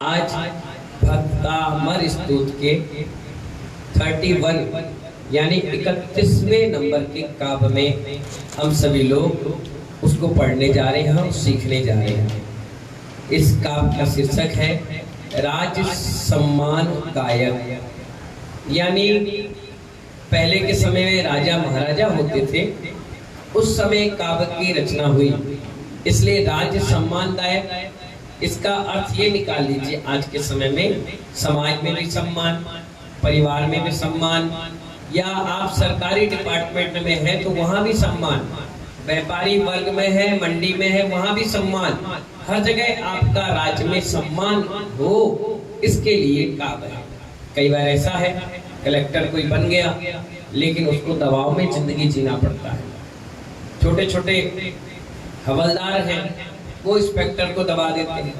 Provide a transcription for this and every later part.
आज भक्तामर स्तुति के 31 यानी 31वें नंबर के काव्य में हम सभी लोग उसको पढ़ने जा रहे हैं और सीखने जा रहे हैं। इस काव्य का शीर्षक है राज सम्मान गायक। यानी पहले के समय में राजा महाराजा होते थे, उस समय काव्य की रचना हुई, इसलिए राज सम्मान गायक। इसका अर्थ ये निकाल लीजिए, आज के समय में समाज में भी सम्मान, परिवार में भी सम्मान, या आप सरकारी डिपार्टमेंट में हैं तो वहां भी सम्मान, व्यापारी वर्ग में है, मंडी में है, वहां भी सम्मान, हर जगह आपका राज्य में सम्मान हो, इसके लिए काव्य है। कई बार ऐसा है कलेक्टर कोई बन गया लेकिन उसको दबाव में जिंदगी जीना पड़ता है। छोटे छोटे हवलदार हैं, वो इंस्पेक्टर को दबा देते हैं।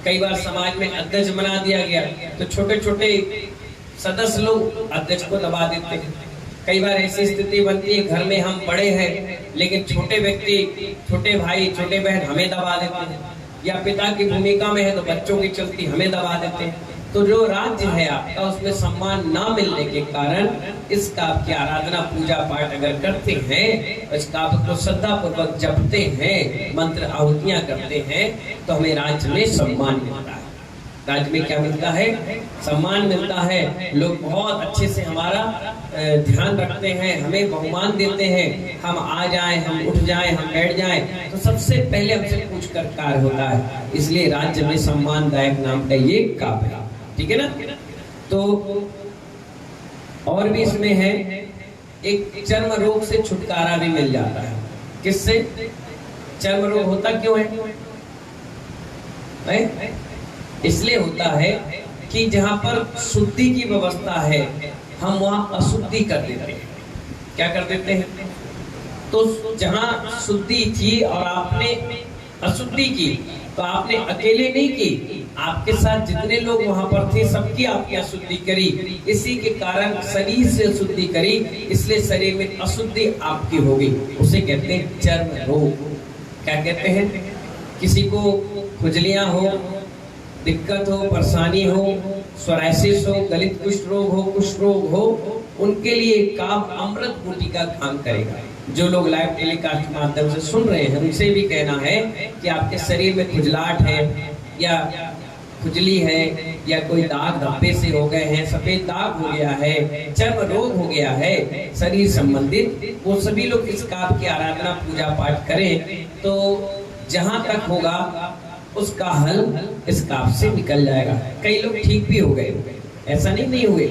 कई बार समाज में अध्यक्ष बना दिया गया तो छोटे छोटे सदस्य लोग अध्यक्ष को दबा देते हैं। कई बार ऐसी स्थिति बनती है, घर में हम बड़े हैं लेकिन छोटे व्यक्ति, छोटे भाई, छोटे बहन हमें दबा देते हैं, या पिता की भूमिका में है तो बच्चों की चलती हमें दबा देते हैं। तो जो राज्य है आपका, उसमें सम्मान ना मिलने के कारण इस काव्य की आराधना, पूजा पाठ अगर करते हैं, इस काव्य को श्रद्धा पूर्वक जपते हैं, मंत्र आहुतियां करते हैं, तो हमें राज्य में सम्मान मिलता है। राज्य में क्या मिलता है? सम्मान मिलता है। लोग बहुत अच्छे से हमारा ध्यान रखते हैं, हमें बहुमान देते हैं। हम आ जाएं, हम उठ जाएं, हम बैठ जाएं तो सबसे पहले हमसे पूछ कर कार्य होता है। इसलिए राज्य में सम्मानदायक नाम का ये काव्य है, ठीक है ना। तो और भी इसमें है, एक चर्म रोग से छुटकारा भी मिल जाता है। किससे? चर्म रोग होता क्यों है? इसलिए होता है कि जहां पर शुद्धि की व्यवस्था है, हम वहां अशुद्धि कर देते हैं। क्या कर देते हैं? तो जहां शुद्धि थी और आपने अशुद्धि की, तो आपने अकेले नहीं की, आपके साथ जितने लोग वहां पर थे सबकी आपने अशुद्धि करी। इसी के कारण शरीर से अशुद्धि करी, इसलिए शरीर में अशुद्धि आपकी होगी। उसे कहते हैं चर्म रोग। क्या कहते हैं? किसी को खुजलियां हो, दिक्कत हो, परेशानी हो, सोराइसिस हो, गलित कुष्ठ रोग हो, कुष्ठ रोग हो, उनके लिए काव्य अमृत बूटी का काम करेगा। जो लोग लाइव टेलीकास्ट के माध्यम से सुन रहे हैं, उनसे भी कहना है कि आपके शरीर में खुजलाहट है, या खुजली है, या कोई दाग धब्बे से हो गए हैं, सफेद दाग हो गया है, चर्म रोग हो गया है, शरीर संबंधित, वो सभी लोग इस काव्य की आराधना, पूजा पाठ करें तो जहां तक होगा उसका हल इस काव्य से निकल जाएगा। कई लोग ठीक भी हो गए, ऐसा नहीं हुए,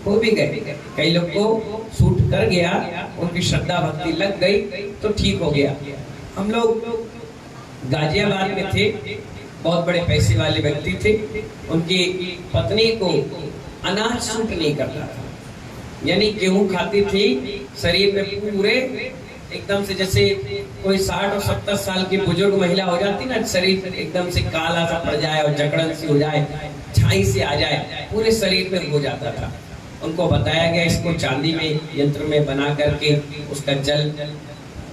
हो भी गए। कई लोग को सूट कर गया, उनकी श्रद्धा भक्ति लग गई तो ठीक हो गया। हम लोग गाजियाबाद में थे, बहुत बड़े पैसे वाले व्यक्ति थे, उनकी पत्नी को अनाज सूट नहीं करता था, यानी गेहूं खाती थी, शरीर में पूरे एकदम से, जैसे कोई 60 और 70 साल की बुजुर्ग महिला हो जाती ना, शरीर एकदम से काला सा पड़ जाए और जकड़न सी हो जाए, छाई से आ जाए, पूरे शरीर में हो जाता था। उनको बताया गया इसको चांदी में यंत्र में बना करके उसका जल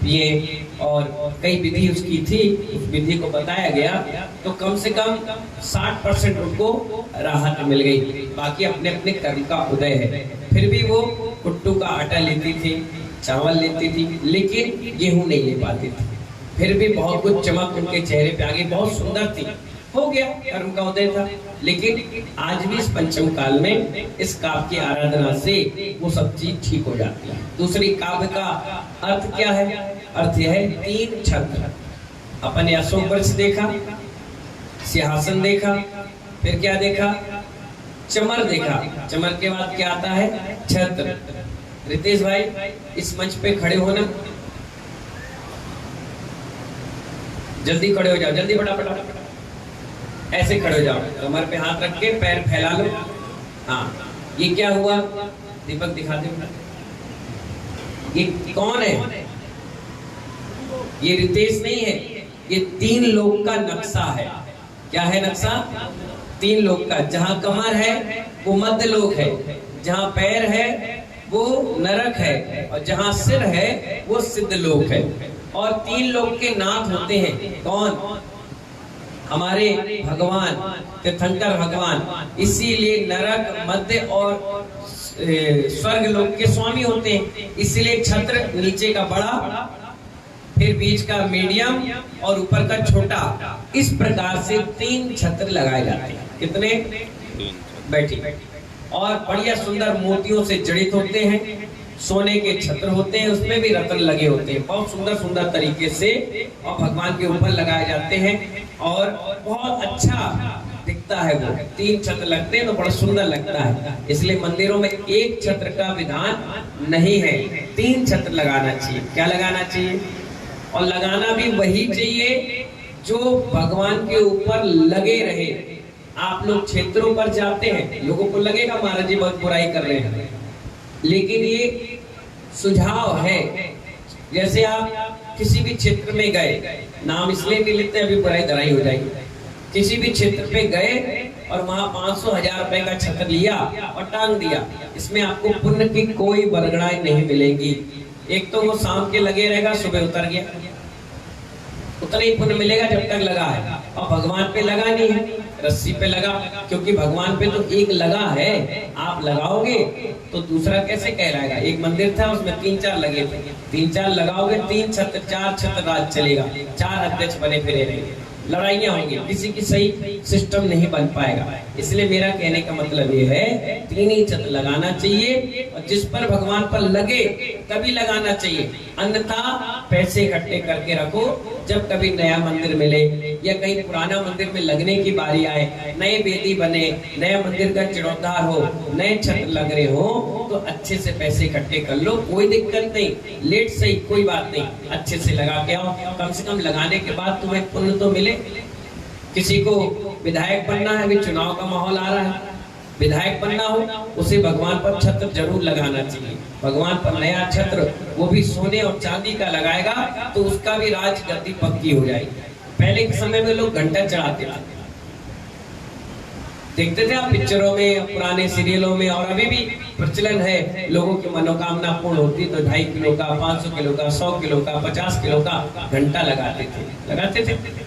पिए, और कई विधि उसकी थी, उस विधि को बताया गया तो कम से कम 60% उनको राहत मिल गई। बाकी अपने अपने कर्म का उदय है। फिर भी वो कुट्टू का आटा लेती थी, चावल लेती थी, लेकिन गेहूं नहीं ले पाती थी। फिर भी बहुत कुछ चमक उनके चेहरे पे आ गई, बहुत सुंदर थी, हो गया, कर्म का उदय था। लेकिन आज भी इस पंचम काल में इस काव्य की आराधना से वो सब चीज ठीक हो जाती है। दूसरी काव्य का अर्थ क्या है? अर्थ यह है 3 छत्र। अपन अशोक वृक्ष देखा, सिंहासन देखा, फिर क्या देखा? चमर देखा। चमर के बाद क्या आता है? छत्र। रितेश भाई, इस मंच पे खड़े होना, जल्दी खड़े हो जाओ, जल्दी फटाफट, ऐसे खड़े हो जाओ, कमर पे हाथ रख के पैर फैला लो। हाँ, ये क्या हुआ? दीपक दिखा दे। ये कौन है? ये रितेश नहीं है, ये 3 लोक का नक्शा है। क्या है नक्शा? 3 लोक का। जहां कमर है वो मध्य लोक है, जहां पैर है वो नरक है, और जहां सिर है वो सिद्ध लोक है। और 3 लोक के नाथ होते हैं। कौन? हमारे भगवान तीर्थंकर भगवान इसीलिए नरक, मध्य और स्वर्ग लोक के स्वामी होते हैं। इसीलिए छत्र नीचे का बड़ा, फिर बीच का मीडियम और ऊपर का छोटा, इस प्रकार से 3 छत्र लगाए जाते हैं। कितने? बैठी। और बढ़िया सुंदर मोतियों से जड़ित होते हैं, सोने के छत्र होते हैं, उसमें भी रत्न लगे होते हैं, बहुत सुंदर सुंदर तरीके से, और भगवान के ऊपर लगाए जाते हैं और बहुत अच्छा दिखता है। वो 3 छत्र लगते हैं तो बड़ा सुंदर लगता है। इसलिए मंदिरों में 1 छत्र का विधान नहीं है, 3 छत्र लगाना चाहिए। क्या लगाना चाहिए? और लगाना भी वही चाहिए जो भगवान के ऊपर लगे रहे। आप लोग क्षेत्रों पर जाते हैं, लोगों को लगेगा महाराज जी बहुत बुराई कर रहे हैं, लेकिन ये सुझाव है। जैसे आप किसी भी क्षेत्र में गए, नाम इसलिए नहीं लेते, अभी बुराई धराई हो जाएगी। किसी भी क्षेत्र पे गए और वहां 500-1000 रुपए का छत्र लिया और टांग दिया, इसमें आपको पुण्य की कोई बरगड़ाई नहीं मिलेगी। एक तो वो शाम के लगे रहेगा, सुबह उतर गया, उतना ही पुण्य मिलेगा जब तक लगा है। और भगवान पे लगा नहीं है, रस्सी पे लगा, क्योंकि भगवान पे तो एक लगा है, आप लगाओगे तो दूसरा कैसे कहलाएगा? एक मंदिर था उसमें 3-4 लगे थे, 3-4 लगाओगे, 3 छत्र 4 छत्र राज चलेगा, 4 अध्यक्ष बने फिरे रहेंगे, लड़ाइयां होंगी, किसी की सही सिस्टम नहीं बन पाएगा। इसलिए मेरा कहने का मतलब ये है 3 ही छत्र लगाना चाहिए, और जिस पर भगवान पर लगे तभी लगाना चाहिए, अन्यथा पैसे इकट्ठे करके रखो। जब कभी नया मंदिर मिले या कहीं पुराना मंदिर में लगने की बारी आए, नए वेदी बने, नया मंदिर का जीर्णोद्धार हो, नए छत्र लग रहे हो, तो अच्छे से पैसे इकट्ठे कर लो, कोई दिक्कत नहीं, लेट सही कोई बात नहीं, अच्छे से लगा के आओ। कम से कम लगाने के बाद तुम्हें पुण्य तो मिले। किसी को विधायक बनना है, अभी चुनाव का माहौल आ रहा है, विधायक बनना हो, उसे भगवान पर छत्र जरूर लगाना चाहिए। भगवान पर नया छत्र, वो भी सोने और चांदी का लगाएगा तो उसका भी राज गद्दी पक्की हो जाएगी। पहले के समय में लोग घंटा चढ़ाते थे, देखते थे आप पिक्चरों में, पुराने सीरियलों में, और अभी भी प्रचलन है। लोगों की मनोकामना पूर्ण होती तो 2.5 किलो का, 500 किलो का, 100 किलो का, 50 किलो का घंटा लगाते थे।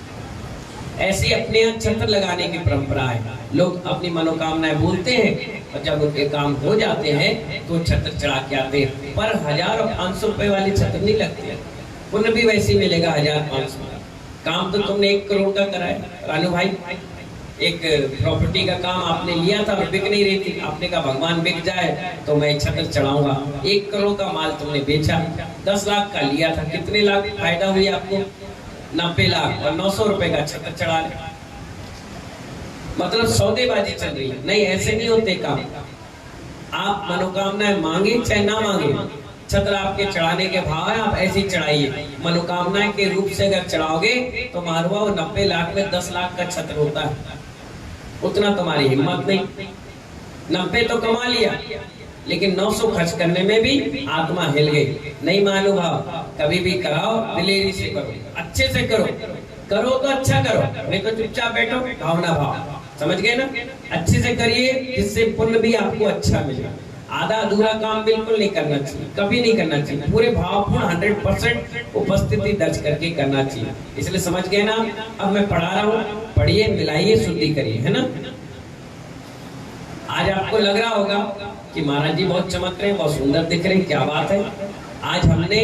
ऐसी अपने यहाँ छत्र लगाने की परंपरा है। लोग अपनी मनोकामनाएं बोलते हैं और जब उनके काम हो जाते हैं तो छत्र चढ़ा के आते हैं। पर 1000 और 500 रुपए वाली छत्र नहीं लगती, पुण्य भी वैसे मिलेगा 1000-500 का। काम तो तुमने 1 करोड़ का कराया रानू भाई, एक प्रॉपर्टी का काम आपने लिया था और बिक नहीं रही थी, आपने कहा भगवान बिक जाए तो मैं छत्र चढ़ाऊंगा। 1 करोड़ का माल तुमने बेचा, 10 लाख का लिया था, कितने लाख फायदा हुई आपको? 90 लाख, और 900 रुपए का छत्र चढ़ा ले। मतलब सौदेबाजी चल रही है। नहीं, ऐसे नहीं होते काम। आप मनोकामनाएं मांगे चाहे ना मांगे, छत्र आपके चढ़ाने के भाव है, आप ऐसी चढ़ाइए। मनोकामनाएं के रूप से अगर चढ़ाओगे तो मारवा वो 90 लाख में 10 लाख का छत्र होता है, उतना तुम्हारी हिम्मत नहीं। 90 तो कमा लिया, लेकिन 900 खर्च करने में भी आत्मा हिल गई। नहीं मानो भाव, कभी भी कराओ दिलेरी से करो, अच्छे से करो, करो तो अच्छा करो, नहीं तो चुपचाप बैठो, भावना भाव। समझ गए ना? अच्छे से करिए, जिससे पुण्य भी आपको अच्छा मिलेगा। आधा अधूरा काम बिल्कुल नहीं करना चाहिए, कभी नहीं करना चाहिए, पूरे भावपूर्ण 100% उपस्थिति दर्ज करके करना चाहिए। इसलिए समझ गए ना? अब मैं पढ़ा रहा हूँ, पढ़िए, मिलाइए, शुद्धि करिए, है ना? आज आपको लग रहा होगा कि महाराज जी बहुत चमक रहे हैं, बहुत सुंदर दिख रहे हैं, क्या बात है। आज हमने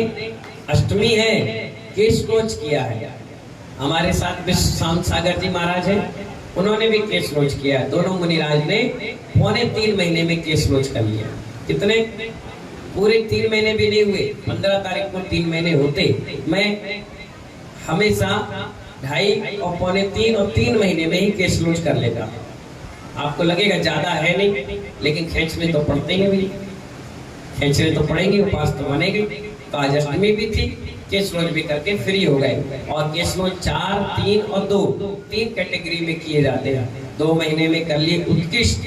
अष्टमी है, केश नोच किया है। हमारे साथ विश्व शांत सागर जी महाराज हैं, उन्होंने भी केश नोच किया है। दोनों मुनिराज ने 3.25 महीने में केश नोच कर लिया। कितने? पूरे 3 महीने भी नहीं हुए, 15 तारीख को 3 महीने होते। मैं हमेशा 2.5 और 3.25 और 3 महीने में ही केश नोच कर लेता। आपको लगेगा ज्यादा है नहीं, लेकिन खींचने तो पड़ते हैं भी, खींचने तो पड़ेंगे, उपास तो बनेगी। तो आज अष्टमी भी थी, केश नोच भी करके फ्री हो गए। और केश नोच 4, 3 और 2 3 कैटेगरी में किए जाते हैं। 2 महीने में कर लिए उत्कृष्ट,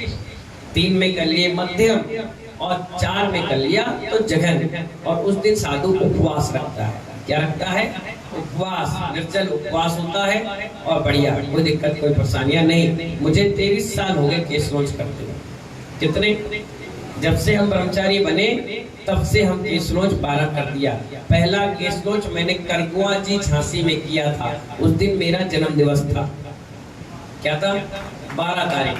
3 में कर लिए मध्यम, और 4 में कर लिया तो जघन। और उस दिन साधु उपवास रखता है। क्या रखता है? उपवास, निर्जल उपवास होता है, और बढ़िया, कोई दिक्कत कोई परेशानियां नहीं। मुझे 23 साल हो गए केश नोच करते हुए। कितने? जब से हम ब्रह्मचारी बने तब से हम केश नोच 12 कर दिया। पहला केश नोच मैंने करगुआ जी झांसी में किया था, उस दिन मेरा जन्म दिवस था। क्या था? 12 तारीख,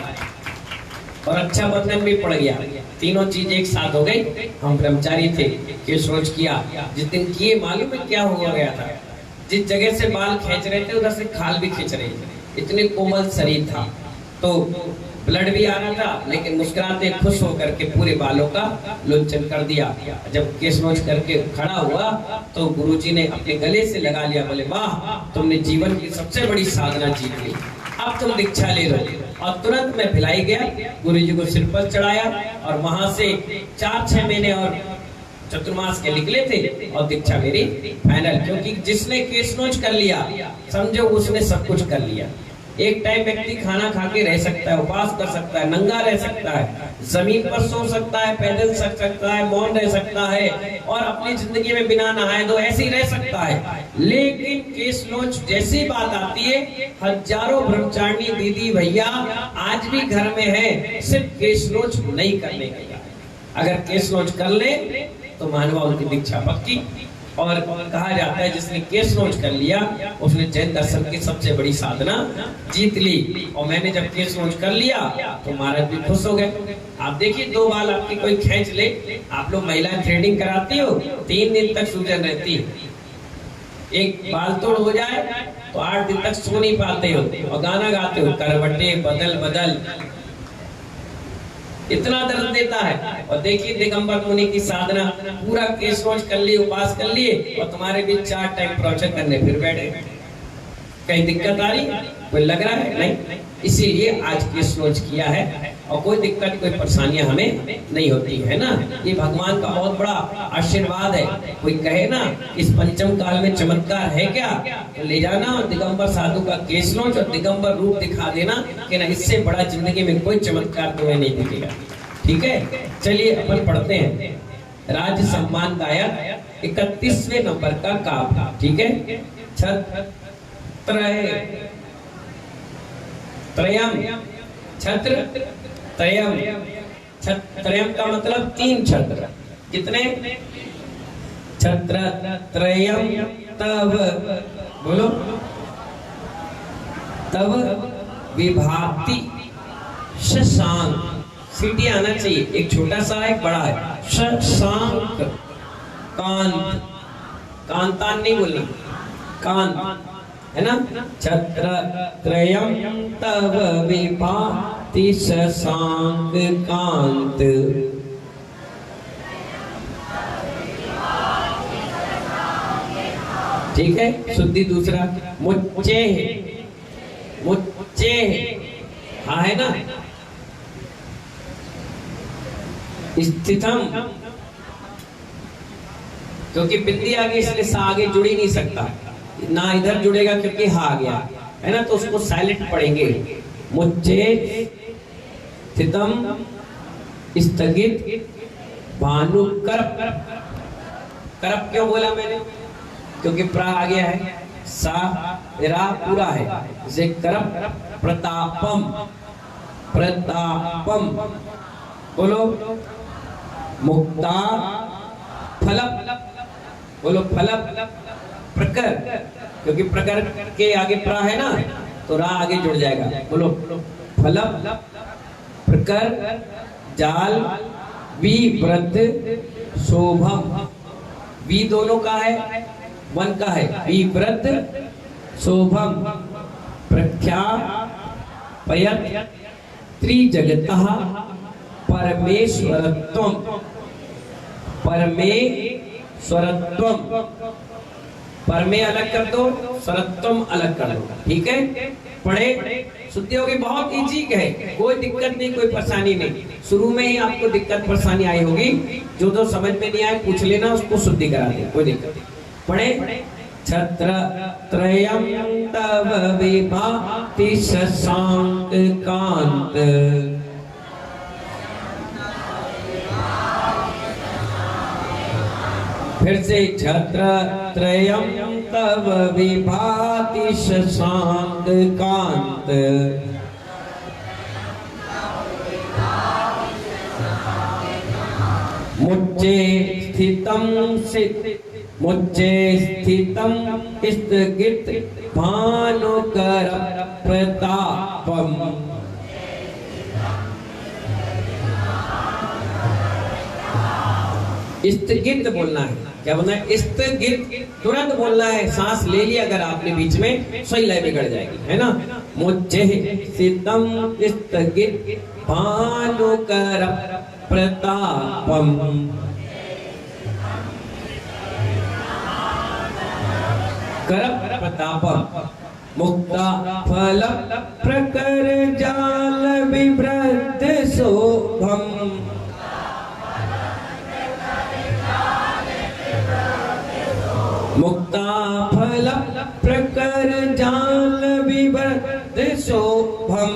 और अच्छा बंधन भी पड़ गया। तीनों चीज एक साथ हो गई। हम ब्रह्मचारी थे, केश रोज किया। जिस दिन किए मालूम है क्या हुआ गया था? जिस जगह से बाल खींच रहे थे उधर से खाल भी खींच रही थी, इतने कोमल शरीर था। तो ब्लड भी आ रहा था, लेकिन मुस्कुराते खुश होकर के पूरे बालों का लोचन कर दिया। जब केश नोच करके खड़ा हुआ तो गुरुजी ने अपने गले से लगा लिया, बोले वाह, तुमने जीवन की सबसे बड़ी साधना जीत ली, अब तुम दीक्षा ले लो। और तुरंत मैं भिलाई गया, गुरुजी को सिर पर चढ़ाया, और वहां से 4-6 महीने और चतुर्मास के निकले थे, और दीक्षा मेरी फाइनल। क्योंकि जिसने केश नोच कर लिया, समझो उसने सब कुछ कर लिया। एक टाइम व्यक्ति खाना खा के रह सकता है, उपवास कर सकता है, नंगा रह सकता है, जमीन पर सो सकता है, पैदल सक सकता है, मौन रह सकता है, और अपनी जिंदगी में बिना नहाए तो ऐसे ही रह सकता है। लेकिन केश नोच जैसी बात आती है, हजारों ब्रह्मचारिणी दीदी भैया आज भी घर में है, सिर्फ केश नोच नहीं करने का। अगर केश नोच कर ले तो मानवा उनकी दीक्षा पक्की। और कहा जाता है जिसने केश नोच कर लिया उसने जैन दर्शन की सबसे बड़ी साधना जीत ली। और मैंने जब केश नोच कर लिया तो महाराज भी खुश हो गए। आप देखिए, 2 बाल आपकी कोई खींच ले, आप लोग महिलाएं थ्रेडिंग कराती हो, 3 दिन तक सूजन रहती है। एक बाल तोड़ हो जाए तो 8 दिन तक सो नहीं पाते हो, और गाना गाते हो, करवटे बदल बदल, इतना दर्द देता है। और देखिए दिगंबर मुनि की साधना, पूरा केश नोच कर लिए, उपवास कर लिए, और तुम्हारे बीच 4 टाइम प्रवचन करने फिर बैठे। कहीं दिक्कत आ रही? कोई लग रहा है? नहीं। इसीलिए आज केश नोच किया है, और कोई दिक्कत कोई परेशानियां हमें नहीं होती है ना। ये भगवान का बहुत बड़ा आशीर्वाद है। कोई कहे ना इस पंचम काल में चमत्कार है क्या, तो ले जाना और दिगंबर साधु का केश नोच और दिगंबर रूप दिखा देना कि ना, इससे बड़ा जिंदगी में कोई चमत्कार तुम्हें नहीं दिखेगा। ठीक है, चलिए अपन पढ़ते हैं। राज्य सम्मान गायक 31वें नंबर का काव्य। ठीक है, छत्र त्रयम। त्रयम का मतलब 3 छत्र। कितने? छत्र त्रयम तब, बोलो, तब विभाति शशांक। सीटी आना चाहिए, एक छोटा सा एक बड़ा है। शशांक कांत, कांतान नहीं बोलना, कांत है ना। छत्र त्रयम तव विभाति शशांक कांत। ठीक है, शुद्धि दूसरा। मुच्चे, मुच्चे, हाँ है ना। स्थितम, क्योंकि बिंदी आ गई इसलिए सा आगे जुड़ ही नहीं सकता, ना इधर जुड़ेगा क्योंकि हा आ गया है ना, तो उसको साइलेंट पढ़ेंगे। मुच्चे स्थितम, स्थगित, भानु करप। करप क्यों बोला मैंने? क्योंकि प्रा आ गया है, सा रा पूरा है, जैसे करप। प्रतापम, प्रतापम, बोलो। मुक्ता फलप, बोलो फलप। प्रकर, क्योंकि प्रकर के आगे प्रा है ना, तो रा आगे जुड़ जाएगा, बोलो फलप। प्रकर जाल, वी व्रत शोभम। वी दोनों का है, 1 का है। वी व्रत शोभम। प्रख्या पयत त्रिजगतः परमेश्वरत्वम। परमेश्वरत्वम, परमे अलग कर दो, स्वरत्वम अलग कर दो। ठीक है, पढ़े, शुद्धि होगी। बहुत इजी है, कोई दिक्कत नहीं, कोई परेशानी नहीं। शुरू में ही आपको दिक्कत परेशानी आई होगी, जो समझ में नहीं आए पूछ लेना, उसको शुद्धि करा दे, कोई दिक्कत नहीं। पढ़े। छत्र त्रयम तव विभाति शशांक कांत। फिर से, छत्र त्रयम तव विभाति शशांक कांत। मुच्चे स्थितम मुच्चे स्थितम स्थगित भानुकर प्रतापम। स्थगित बोलना है। क्या बोलना है? स्थगित, तुरंत बोलना है। सांस ले लिया अगर आपने बीच में, सही लय बिगड़ जाएगी, है ना। मुझे सितम स्थगित भानुकर प्रतापम। कर प्रतापम मुक्ता फल प्रकर जाल विभ्रत शोभम। मुक्ता फल प्रकर जाल विभ्रत शोभम।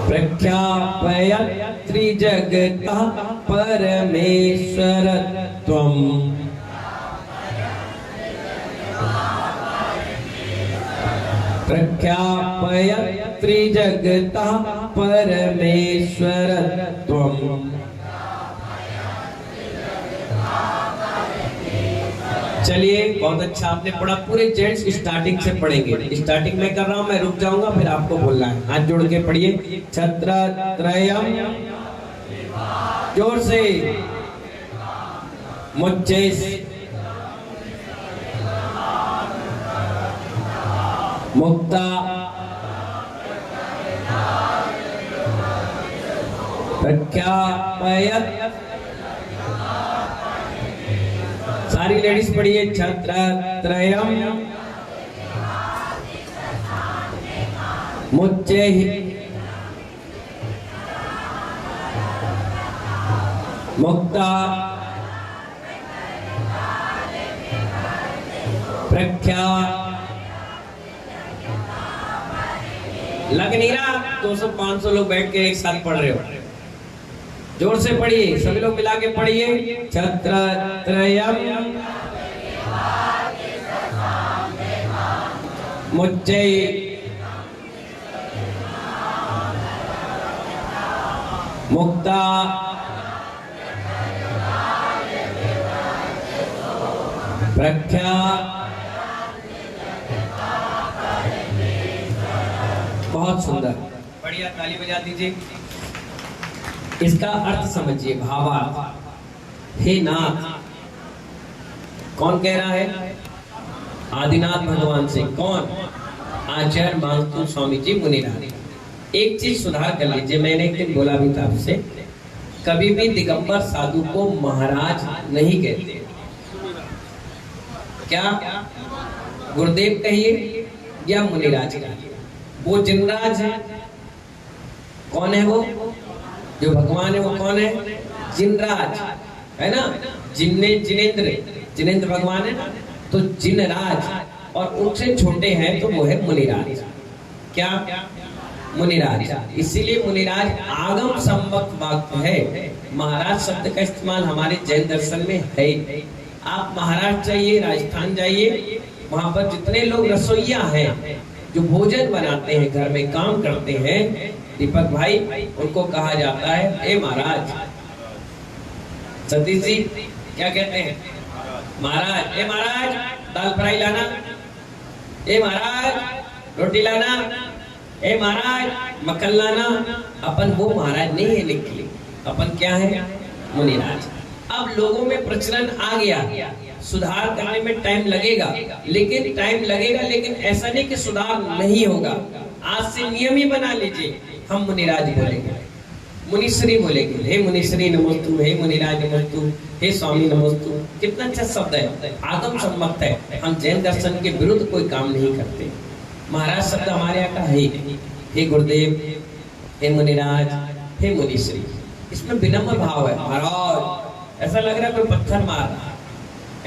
प्रख्यापयत् त्रिजगता परमेश्वर त्वम्। प्रख्यापयत् त्रिजगता परमेश्वर त्वम्। चलिए, बहुत अच्छा आपने पढ़ा। पूरे जेंट्स स्टार्टिंग से पढ़ेंगे। स्टार्टिंग में कर रहा हूं, मैं रुक जाऊंगा, फिर आपको बोलना है। हाथ जोड़ के पढ़िए। छत्रत्रयम्, जोर से। मुझे मुक्ता प्रख्यापयत्। सारी लेडीज पढ़िए। छत्रत्रयम् मुझे मुक्ता प्रख्या। लग नहीं रहा? 200-500 लोग बैठ के एक साथ पढ़ रहे हो। जोर से पढ़िए, सभी लोग मिला के पढ़िए। छत्रत्रयम् मुझे मुक्ता प्रख्या। बहुत सुंदर, बढ़िया, ताली बजा दीजिए। इसका अर्थ समझिए, भावार्थ। हे नाथ, कौन कह रहा है? आदिनाथ भगवान से। कौन? आचार्य मानतु स्वामी जी मुनिराज। एक चीज सुधार कर लीजिए, मैंने एक दिन बोला भी था आपसे, कभी भी दिगंबर साधु को महाराज नहीं कहते। क्या? गुरुदेव कहिए या मुनिराज कहिए। वो जिनराज है। कौन है वो? जो भगवान है वो कौन है? जिनराज, है ना। जिनेंद्र भगवान है ना, तो जिनराज। और उनसे छोटे हैं तो वो है मुनिराज। क्या? मुनिराज। इसीलिए मुनिराज आगम संबक्त वाक्य है। महाराज शब्द का इस्तेमाल हमारे जैन दर्शन में है। आप महाराज जाइए, राजस्थान जाइए, वहां पर जितने लोग रसोइया हैं, जो भोजन बनाते हैं, घर में काम करते हैं, दीपक भाई, उनको कहा जाता है ए महाराज। सतीश जी क्या कहते हैं? महाराज। ए महाराज, दाल फ्राई लाना। ए महाराज, रोटी लाना। ए महाराज, मक्खन लाना। अपन वो महाराज नहीं है निकले, अपन क्या है? मुनिराज। अब लोगों में प्रचलन आ गया, सुधार करने में टाइम लगेगा, लेकिन ऐसा नहीं कि सुधार नहीं होगा। आज से नियम ही बना लीजिए, हम मुनिराज बोलेंगे, मुनिश्री बोलेंगे। हे मुनिश्री नमोस्तु, हे मुनिराज नमोस्तु, हे स्वामी नमोस्तु। कितना अच्छा शब्द है, आगम सम्मत है। हम जैन दर्शन के विरुद्ध कोई काम नहीं करते। महाराज शब्द हमारे यहाँ का है। हे गुरुदेव, हे मुनिराज, हे मुनिश्री, इसमें विनम्र भाव है। महाराज ऐसा लग रहा है कोई पत्थर मार रहा है,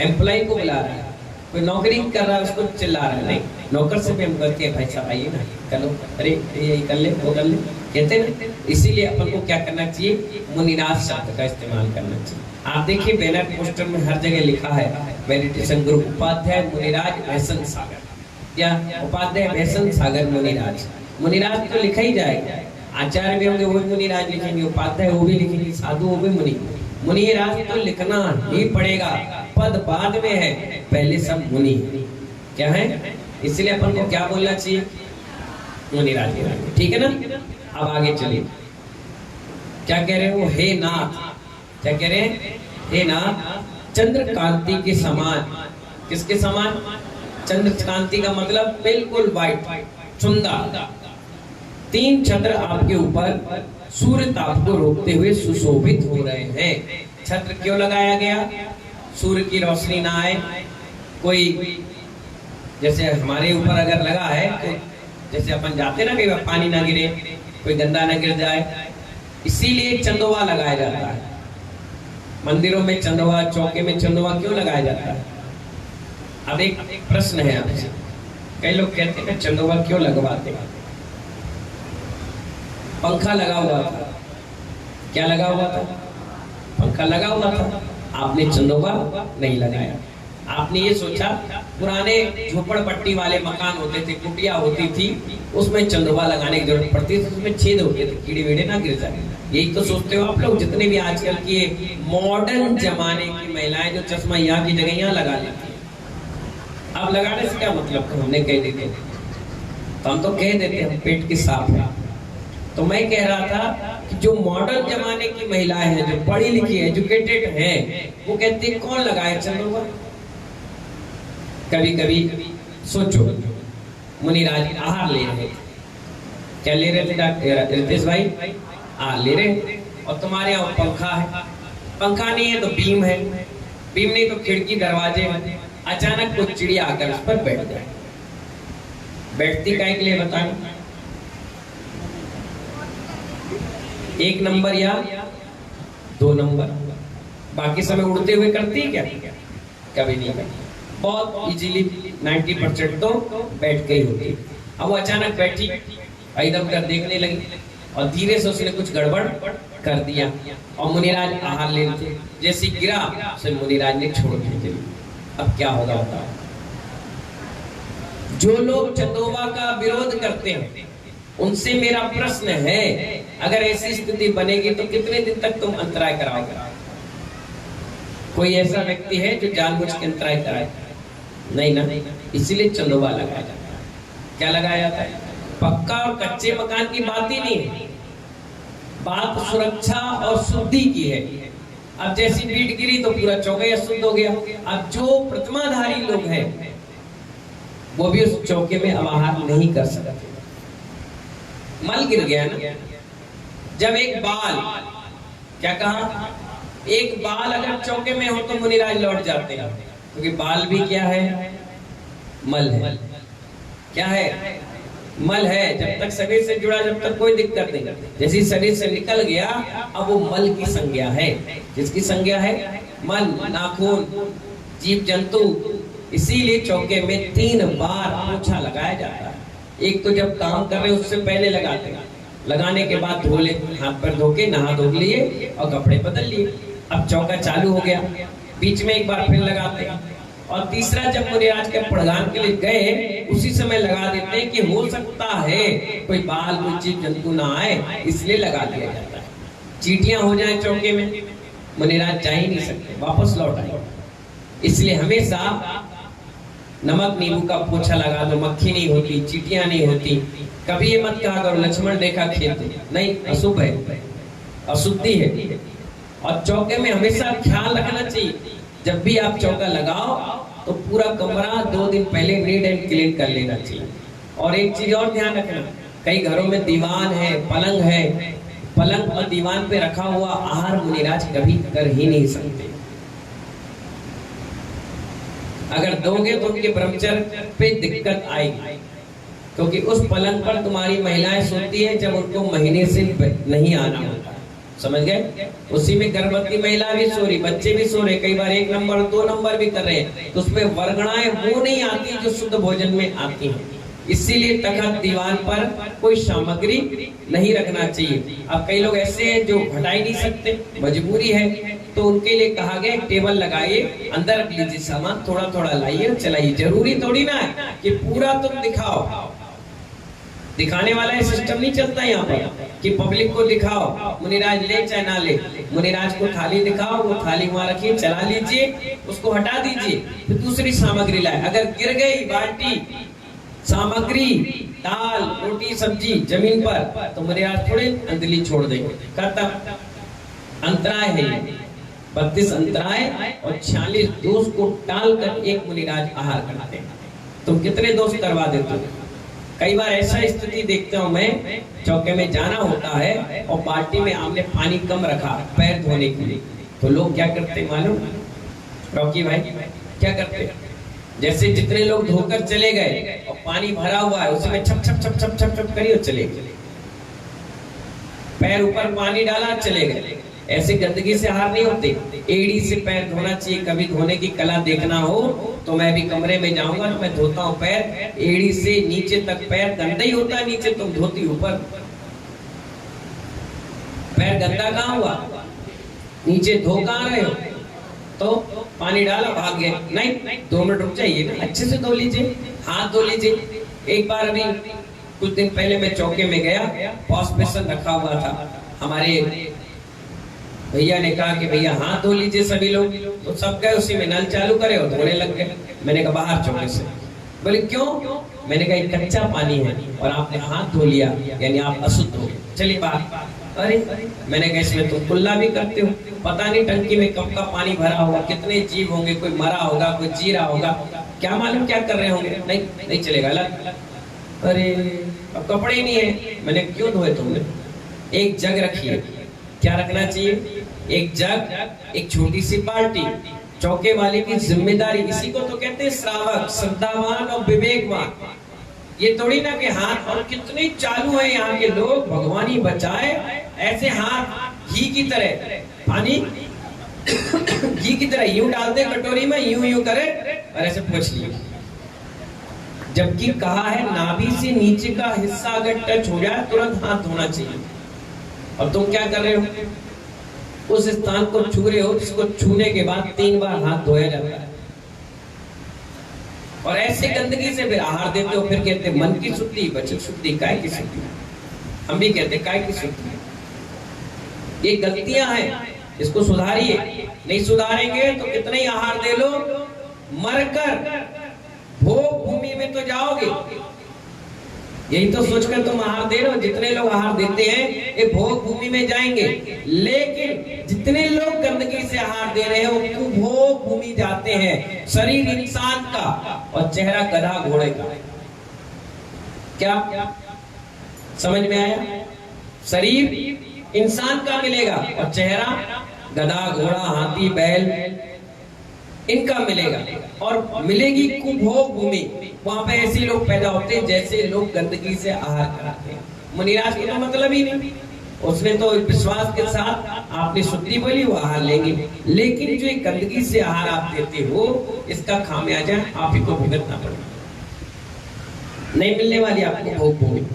एम्प्लॉय को बुला रहा है, कोई नौकरी कर रहा है उसको चिल्ला रहा है। नहीं, नौकर से भी हम कहते हैं भाई साहब आइए ना, चलो, अरे ये कर ले, वो कर ले, कहते ना। इसीलिए अपन को क्या करना चाहिए? मुनिराज शब्द का इस्तेमाल करना चाहिए। आप देखिए बैनर पोस्टर में हर जगह लिखा है मेडिटेशन ग्रुप उपाध्याय मुनिराज भैसन सागर, या उपाध्याय भैसन सागर मुनिराज। मुनिराज तो लिखा ही जाएगा। आचार्य भी होंगे वो भी मुनिराज लिखेंगे, उपाध्याय वो भी लिखेंगे, साधु वो भी मुनिराज तो लिखना ही पड़ेगा। पद बाद में है, पहले सब मुनि है। क्या है? इसलिए अपन को क्या बोलना चाहिए? मुनिराज। ठीक है ना? अब आगे चलिए, क्या कह रहे हो? हे नाथ, क्या कह रहे हैं? हे नाथ, चंद्र कांति के समान। किसके समान? चंद्र कांति का मतलब बिल्कुल व्हाइट, चुंदा। 3 छत्र आपके ऊपर सूर्य ताप को रोकते हुए सुशोभित हो रहे हैं। छत्र क्यों लगाया गया? सूर्य की रोशनी ना आए। कोई जैसे हमारे ऊपर अगर लगा है तो जैसे अपन जाते ना, कई बार पानी ना गिरे, कोई गंदा ना गिर जाए, इसीलिए चंदोवा लगाया जाता है। मंदिरों में चंदोवा, चौके में चंदोवा क्यों लगाया जाता है? अब एक प्रश्न है आपसे, कई लोग कहते हैं चंदोवा क्यों लगवाते हैं? पंखा लगा हुआ था। क्या लगा हुआ था? पंखा लगा हुआ था। आपने चंदोवा नहीं लगाया। आपने ये सोचा पुराने झोपड़पट्टी वाले मकान होते थे, कुटिया होती थी, उसमें चंदोवा लगाने की जरूरत पड़ती थी, उसमें छेद होते थे, कीड़े वीड़े ना गिर जाए। यही तो सोचते हो आप लोग, जितने भी आजकल की मॉडर्न जमाने की महिलाएं जो चश्मा यहाँ की जगह यहाँ लगा लेती है। अब लगाने से क्या मतलब? तो हमने कह देते, तो हम तो कह देते हम पेट के साफ है। तो मैं कह रहा था कि जो मॉडर्न जमाने की महिलाएं हैं, जो पढ़ी लिखी एजुकेटेड हैं, वो कहती है कौन लगाए चंदोवा? कभी कभी सोचो, मुनिराज आहार ले रहे थे। क्या ले रहे थे डॉक्टर रितेश भाई? आहार ले रहे, और तुम्हारे यहाँ पंखा है। पंखा नहीं है तो बीम है, बीम नहीं तो खिड़की दरवाजे हैं। अचानक कुछ चिड़िया आकर उस पर बैठ जाए। बैठती काहे के लिए बताएं? 1 नंबर या 2 नंबर? बाकी समय उड़ते हुए करती है क्या? कभी नहीं करती। बहुत इजीली 90% तो बैठ गई होती। अब वो अचानक बैठी, इधर उधर देखने लगी, और धीरे से उसने कुछ गड़बड़ कर दिया, और मुनिराज आहार ले रहे थे। जैसे गिरा, उसे मुनिराज ने छोड़ दी। अब क्या होगा बताओ? जो लोग चंदोवा का विरोध करते हैं, उनसे मेरा प्रश्न है, अगर ऐसी स्थिति बनेगी तो कितने दिन तक तुम अंतराय कराओगे? कोई ऐसा व्यक्ति है जो जानबूझ के अंतराय कराए? नहीं ना। इसीलिए चंदोवा लगाया जाता है। क्या लगाया जाता है? पक्का और कच्चे मकान की बात ही नहीं है, बात सुरक्षा और शुद्धि की है। अब जैसी बीट गिरी तो पूरा चौका अशुद्ध हो गया। अब जो प्रतिमाधारी लोग हैं, वो भी उस चौके में अब आहार नहीं कर सकते। मल गिर गया ना। जब एक बाल, क्या कहा? एक बाल अगर चौके में हो तो मुनिराज लौट जाते हैं, क्योंकि बाल भी क्या है? मल है। क्या है? मल है। जब तक शरीर से जुड़ा, जब तक कोई दिक्कत नहीं। जैसे शरीर से निकल गया, अब वो मल की संज्ञा है। जिसकी संज्ञा है? मल, नाखून, जीव जंतु। इसीलिए चौके में 3 बार पोछा लगाया जाता है। एक तो जब काम कर रहे उससे पहले लगाते हैं, लगाने के बाद धो ले, हाथ पर धो के नहा धो लिए और कपड़े बदल लिए। अब चौका चालू हो गया, बीच में एक बार फिर लगाते हैं, और तीसरा जब मुनिराज के प्रदान के लिए गए, उसी समय लगा देते हैं कि हो सकता है कोई बाल, कोई जीव जंतु ना आए, इसलिए लगा दिया जाता है। चींटियां हो जाए चौके में, मुनिराज जा ही नहीं सकते, वापस लौट आए। इसलिए हमेशा नमक नींबू का पोछा लगा दो, मक्खी नहीं होती, चींटियां नहीं होती। कभी ये मत कहा करो लक्ष्मण रेखा खेलते, नहीं, अशुभ है, अशुद्धि है। और चौके में हमेशा ख्याल रखना चाहिए, जब भी आप चौका लगाओ तो पूरा कमरा 2 दिन पहले नीट एंड क्लीन कर लेना चाहिए। और एक चीज और ध्यान रखना, कई घरों में दीवान है, पलंग है, पलंग और दीवान पे रखा हुआ आहार मुनिराज कभी कर ही नहीं सकते। अगर दोगे तो उनके ब्रह्मचर्य पे दिक्कत आएगी, क्योंकि उस पलंग पर तुम्हारी महिलाएं सोती है जब उनको महीने से नहीं आना होता। समझ गए? उसी में गर्भवती महिला भी सो रही, बच्चे भी सो रहे, कई बार 1 नंबर 2 नंबर भी कर रहे हैं, तो उसमें वर्गणाएं वो नहीं आती जो शुद्ध भोजन में आती हैं। इसीलिए तखत दीवान पर कोई सामग्री नहीं रखना चाहिए। अब कई लोग ऐसे हैं जो हटा ही नहीं सकते, मजबूरी है, तो उनके लिए कहा गया टेबल लगाइए, अंदर रख लीजिए सामान, थोड़ा थोड़ा लाइए और चलाइए। जरूरी थोड़ी ना है कि पूरा तुम दिखाओ, दिखाने वाला ये सिस्टम नहीं चलता यहाँ पर कि पब्लिक को दिखाओ, मुनिराज ले चाहे ना ले, मुनिराज को थाली दिखाओ, वो थाली वहां रखिए, चला लीजिए, उसको हटा दीजिए, फिर दूसरी सामग्री लाए। अगर गिर गई बाल्टी, सामग्री, दाल, रोटी, सब्जी जमीन पर, तो मुनिराज थोड़े अंजलि छोड़ देंगे, खत्म। अंतराय है ये, 32 अंतराय और 46 दोष को टालकर एक मुनिराज आहार करते हैं। तुम कितने दोष करवा देते हो? कई बार ऐसा स्थिति देखता हूं मैं, चौके में जाना होता है और बाल्टी में हमने पानी कम रखा पैर धोने के लिए, तो लोग क्या करते हैं मालूम? रॉकी भाई क्या करते हैं? जैसे जितने लोग धोकर चले गए और पानी भरा हुआ है, उसमें छप छप छप छप छप छप करिए, चले गए, पैर ऊपर पानी डाला, चले गए। ऐसे गंदगी से हार नहीं होते। एड़ी से पैर धोना चाहिए। कभी धोने की कला देखना हो तो मैं भी कमरे में जाऊंगा तो मैं धोता हूँ पैर, एड़ी से नीचे तक पैर गंदा ही होता है, नीचे तुम धोती ऊपर। पैर गंदा कहाँ हुआ? नीचे धो कहाँ रहे हो? तो पानी डाला, भाग गए, नहीं 2 मिनट रुक जाइए ना, अच्छे से धो लीजिए, हाथ धो लीजिए। एक बार अभी कुछ दिन पहले मैं चौके में गया, वॉश बेसिन रखा हुआ था, हमारे भैया ने कहा कि भैया हाथ धो लीजिए सभी लोग, तो सब गए उसी में, नल चालू करे और धोने लग गए। मैंने कहा बाहर चौके से। बोले क्यों? मैंने कहा ये कच्चा पानी है और आपने हाथ धो लिया, यानी आप अशुद्ध हो गए, चलिए बाहर। अरे मैंने कहा इसमें तुम कुल्ला भी करते हो, पता नहीं टंकी में कब का पानी भरा होगा, कितने जीव होंगे, कोई मरा होगा, कोई जी रहा होगा, क्या मालूम क्या कर रहे होंगे, नहीं चलेगा अलग। अरे अब कपड़े ही नहीं है। मैंने क्यों धोए तुमने? एक जग रखिए, क्या रखना चाहिए? एक जग, एक छोटी सी बाल्टी, चौके वाले की जिम्मेदारी। इसी को तो कहते हैं श्रावक, श्रद्धावान और विवेकवान। ये थोड़ी ना कि हाथ, और कितने चालू है यहाँ के लोग, भगवान ही बचाए, ऐसे हाथ घी की तरह, पानी घी की तरह यूं डालते कटोरी में, यूं करे और ऐसे पोंछ लिए। जबकि कहा है नाभि से नीचे का हिस्सा अगर टच हो जाए तुरंत हाथ धोना चाहिए। और तुम क्या कर रहे हो? उस स्थान को छू रहे हो जिसको छूने के बाद 3 बार हाथ धोया जाता है, और ऐसे गंदगी से फिर आहार देते हो। फिर कहते मन की शुद्धि, वचन शुद्धि, काय की शुद्धि। हम भी कहते काय की शुद्धि। ये गलतियां हैं, इसको सुधारिए। नहीं सुधारेंगे तो कितना ही आहार दे लो, मरकर भोग भूमि में तो जाओगे। यही तो सोचकर तुम आहार दे रहे हो। जितने लोग आहार देते हैं ये भोग भूमि में जाएंगे, लेकिन जितने लोग गंदगी से आहार दे रहे हैं वो भोग भूमि जाते हैं। शरीर इंसान का और चेहरा गधा घोड़े का। क्या समझ में आया? शरीर इंसान का मिलेगा और चेहरा गधा, घोड़ा, हाथी, बैल इनका मिलेगा। और मिलेगी कुभोग भूमि, वहां पे ऐसे लोग पैदा होते हैं जैसे लोग गंदगी से आहार कराते हैं। मुनिराज का तो मतलब ही नहीं, उसने तो विश्वास के साथ आपने शुद्धि बोली, वो आहार लेंगे। लेकिन जो गंदगी से आहार आप देते हो, इसका खामियाजा आप ही को भुगतना पड़ेगा। नहीं मिलने वाली आपको भोग भूमि,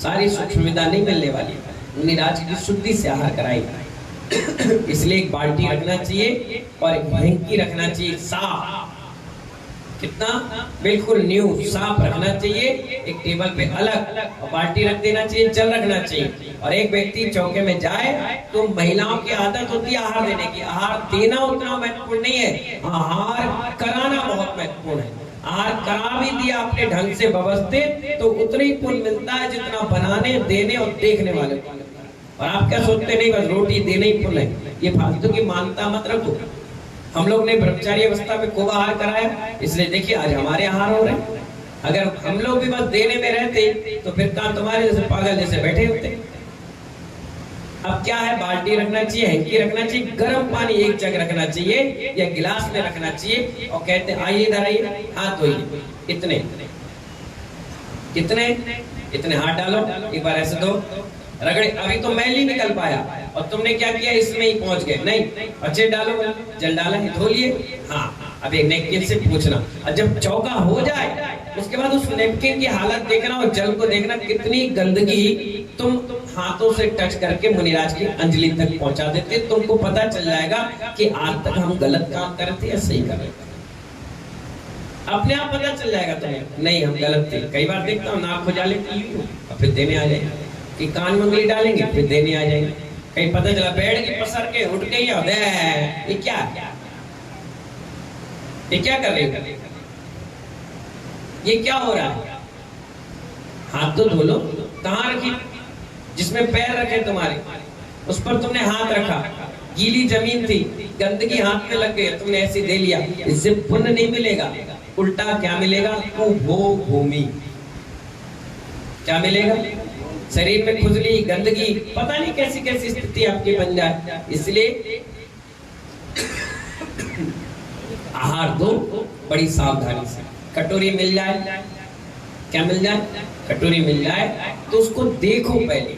सारी सुख सुविधा नहीं मिलने वाली। मुनिराज की शुद्धि से आहार कराएगा। इसलिए एक बाल्टी रखना चाहिए और एक भैंकी रखना चाहिए, साफ, कितना बिल्कुल न्यू साफ रखना चाहिए। एक टेबल पे अलग और बाल्टी रख देना चाहिए, जल रखना चाहिए। और एक व्यक्ति चौके में जाए तो महिलाओं की आदत होती है आहार देने की। आहार देना उतना महत्वपूर्ण नहीं है, आहार कराना बहुत महत्वपूर्ण है। आहार करा भी दिया आपने ढंग से व्यवस्थित तो उतना ही पुण्य मिलता है जितना बनाने, देने और देखने वाले को। और आप क्या सोचते, नहीं बस रोटी देने ही पुण्य है, ये फालतू की मानता मत रखो। हम लोग ने ब्रह्मचारी अवस्था में खूब आहार कराया, इसलिए देखिए आज हमारे आहार हो रहे हैं। अगर हम लोग भी बस देने में रहते तो फिर काम तुम्हारे जैसे पागल जैसे बैठे होते। अब क्या है, बाल्टी रखना चाहिए, हैंकी रखना चाहिए, गर्म पानी एक जग रखना चाहिए या गिलास में रखना चाहिए। और कहते हैं आइए इधर आइए, हाथ धोइए, इतने कितने इतने हाथ डालो, एक बार ऐसे दो रगड़े। अभी तो मैल ही निकल पाया और तुमने क्या किया, इसमें ही पहुंच गए। नहीं, अच्छे डालो, जल डाला, धो लिए। हाँ, अब एक नेपकिन से पूछना, और जब चौका हो जाए उसके बाद उस नेपकिन की हालत देखना और जल को देखना, कितनी गंदगी तुम हाथों से टच करके मुनिराज की अंजलि तक पहुंचा देते। तुमको पता चल जाएगा कि आज तक हम गलत काम कर रहे थे या सही कर रहे थे। अपने आप पता चल जाएगा तुम्हें, नहीं हम गलत थे। कई बार देखता हूँ नाक खुजा लेती और फिर देने आ जाए। कि कान में उंगली डालेंगे फिर देने आ जाएंगे। कहीं पता चला बैठ के पसर के उठ के ये क्या कर रहे हो, ये क्या हो रहा है? हाथ तो धो लो। कहाँ रखी? जिसमें पैर रखे तुम्हारे उस पर तुमने हाथ रखा, गीली जमीन थी, गंदगी हाथ में लग गई, तुमने ऐसे दे लिया। इससे पुण्य नहीं मिलेगा, उल्टा क्या मिलेगा? भो भूमि। क्या मिलेगा? शरीर में खुजली, गंदगी, पता नहीं कैसी कैसी स्थिति आपकी बन जाए। इसलिए आहार दो बड़ी सावधानी से। कटोरी मिल जाए, क्या मिल जाए? कटोरी मिल जाए तो उसको देखो पहले।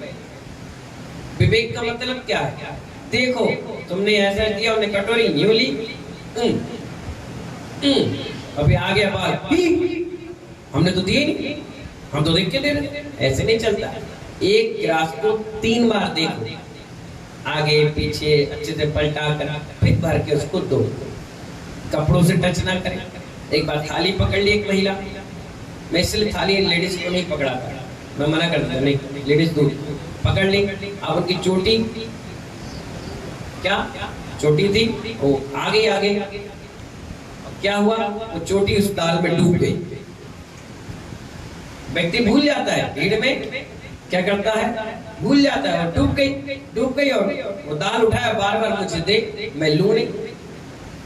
विवेक का मतलब क्या है? देखो, तुमने ऐसा दिया, उन्हें कटोरी यूं ली, अभी आ गया बात, हमने तो दिए नहीं, हम तो देख के दे रहे। ऐसे नहीं चलता। एक गिलास को 3 बार देखो, आगे पीछे अच्छे से पलटा कर, फिर भर के उसको दो। कपड़ों से टच ना करें। एक बार थाली पकड़ ली एक महिला, मैं इसलिए थाली लेडीज को नहीं पकड़ाता, मैं मना कर देता, नहीं लेडीज दूर पकड़ ली। अब उनकी चोटी, क्या चोटी थी, वो आगे क्या हुआ? वो चोटी उस दाल में डूब गई। व्यक्ति भूल जाता है, भीड़ में क्या करता है? भूल जाता है, और डूब गई और वो दाल उठाया, बार बार मुझे दे, मैं लूं नहीं।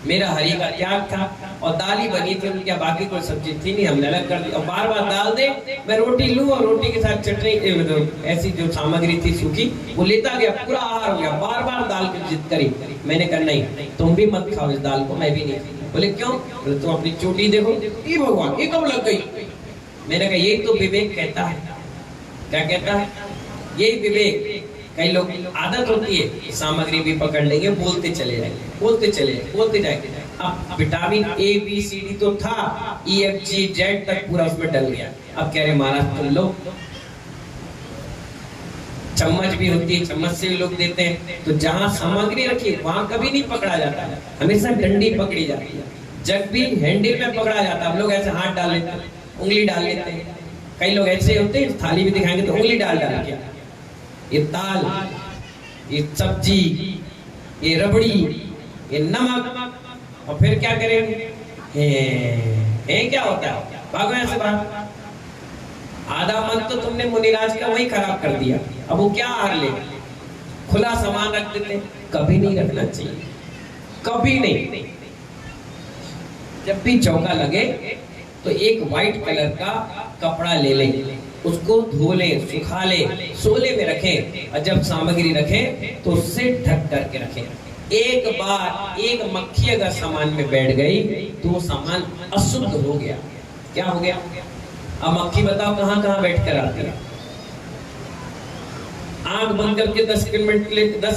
मेरा हरि का त्याग था और दाल ही बनी थी, उनके बाकी कोई सब्जी थी नहीं, हमने अलग कर दी। और बार बार दाल दे, मैं रोटी लूं और रोटी के साथ चटनी, ऐसी जो सामग्री थी सूखी, वो लेता गया, पूरा आहार हो गया। बार बार दाल की जिद करी, मैंने कहा नहीं, तुम भी मत खाओ इस दाल को, मैं भी नहीं। बोले क्यों? बोले तुम अपनी चोटी देखो, ये भगवान ये कब लग गई? मैंने कहा यही तो विवेक कहता है। क्या कहता है? यही विवेक। कई लोग आदत होती है, सामग्री भी पकड़ लेंगे, बोलते चले जाएंगे। अब vitamin A B C D तो था, ई एफ जी जेड तक पूरा उसमें डल गया। अब कह रहे महाराज तुम लो। चम्मच भी होती है, चम्मच से भी लोग देते हैं। तो जहां सामग्री रखी वहां कभी नहीं पकड़ा जाता, हमेशा डंडी पकड़ी जाती है। जब भी हैंडल में पकड़ा जाता है, हम लोग ऐसे हाथ डाल लेते हैं, उंगली डाल लेते हैं। कई लोग ऐसे होते हैं, थाली भी दिखाएंगे तो उंगली डाल के, ये दाल, ये सब्जी, ये रबड़ी, ये नमक, और फिर क्या करेंगे? क्या होता है? भागो ऐसे बाहर। आधा मन तो तुमने मुनिराज का वही खराब कर दिया। अब वो क्या आहार ले? खुला सामान रख देते। कभी नहीं रखना चाहिए, कभी नहीं। जब भी चौका लगे तो एक व्हाइट कलर का कपड़ा ले लें, उसको धो लें, सुखा लें, सोले में रखें, और जब सामग्री रखें तो उससे ढक करके रखें। एक बार एक मक्खी अगर सामान में बैठ गई तो वो सामान अशुद्ध हो गया। क्या हो गया? अब मक्खी बताओ कहाँ कहाँ बैठ कर आती है? आंख बंद करके 10